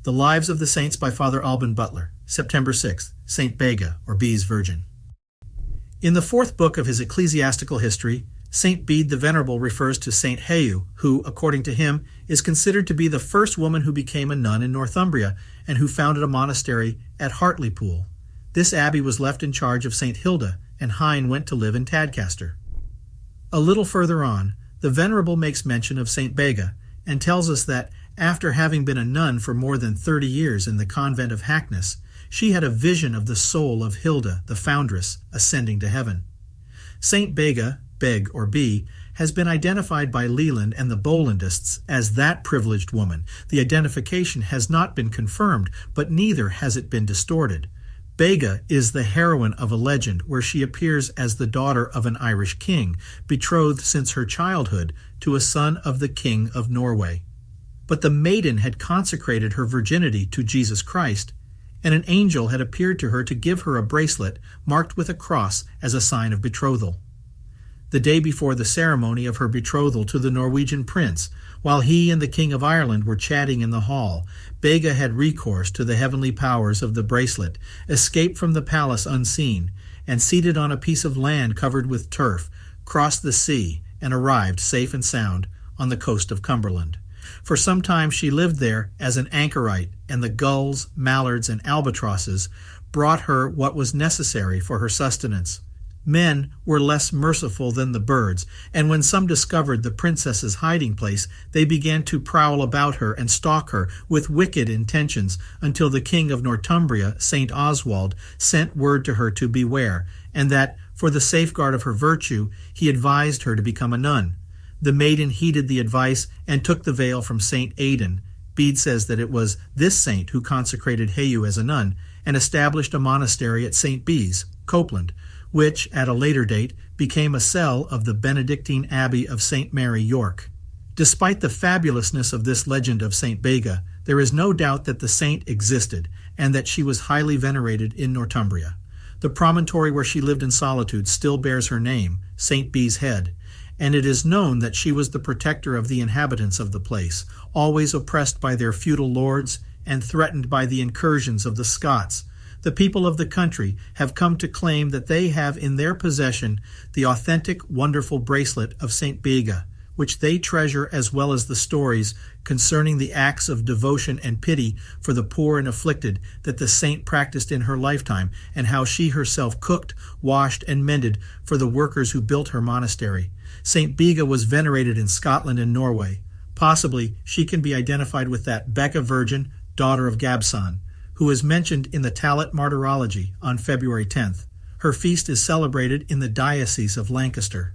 The Lives of the Saints by Father Alban Butler, September 6th, Saint Bega, or Be's Virgin. In the fourth book of his ecclesiastical history, Saint Bede the Venerable refers to Saint Hilda, who, according to him, is considered to be the first woman who became a nun in Northumbria and who founded a monastery at Hartlepool. This abbey was left in charge of Saint Hilda, and Hein went to live in Tadcaster. A little further on, the Venerable makes mention of Saint Bega and tells us that, after having been a nun for more than 30 years in the convent of Hackness, she had a vision of the soul of Hilda, the foundress, ascending to heaven. Saint Bega, Beg or B, has been identified by Leland and the Bollandists as that privileged woman. The identification has not been confirmed, but neither has it been distorted. Bega is the heroine of a legend where she appears as the daughter of an Irish king, betrothed since her childhood to a son of the King of Norway. But the maiden had consecrated her virginity to Jesus Christ, and an angel had appeared to her to give her a bracelet marked with a cross as a sign of betrothal. The day before the ceremony of her betrothal to the Norwegian prince, while he and the King of Ireland were chatting in the hall, Bega had recourse to the heavenly powers of the bracelet, escaped from the palace unseen, and seated on a piece of land covered with turf, crossed the sea, and arrived safe and sound on the coast of Cumberland. For some time she lived there as an anchorite, and the gulls, mallards, and albatrosses brought her what was necessary for her sustenance. Men were less merciful than the birds, and when some discovered the princess's hiding place, they began to prowl about her and stalk her with wicked intentions, until the king of Northumbria, Saint Oswald, sent word to her to beware, and that, for the safeguard of her virtue, he advised her to become a nun. The maiden heeded the advice and took the veil from Saint Aidan. Bede says that it was this saint who consecrated Hilda as a nun and established a monastery at St. Bees, Copeland, which, at a later date, became a cell of the Benedictine Abbey of St. Mary, York. Despite the fabulousness of this legend of St. Bega, there is no doubt that the saint existed and that she was highly venerated in Northumbria. The promontory where she lived in solitude still bears her name, St. Bees Head, and it is known that she was the protector of the inhabitants of the place, always oppressed by their feudal lords and threatened by the incursions of the Scots. The people of the country have come to claim that they have in their possession the authentic, wonderful bracelet of Saint Bega, which they treasure, as well as the stories concerning the acts of devotion and pity for the poor and afflicted that the saint practiced in her lifetime, and how she herself cooked, washed, and mended for the workers who built her monastery. Saint Bega was venerated in Scotland and Norway. Possibly she can be identified with that Becca Virgin, daughter of Gabson, who is mentioned in the Talat Martyrology on February 10th. Her feast is celebrated in the Diocese of Lancaster.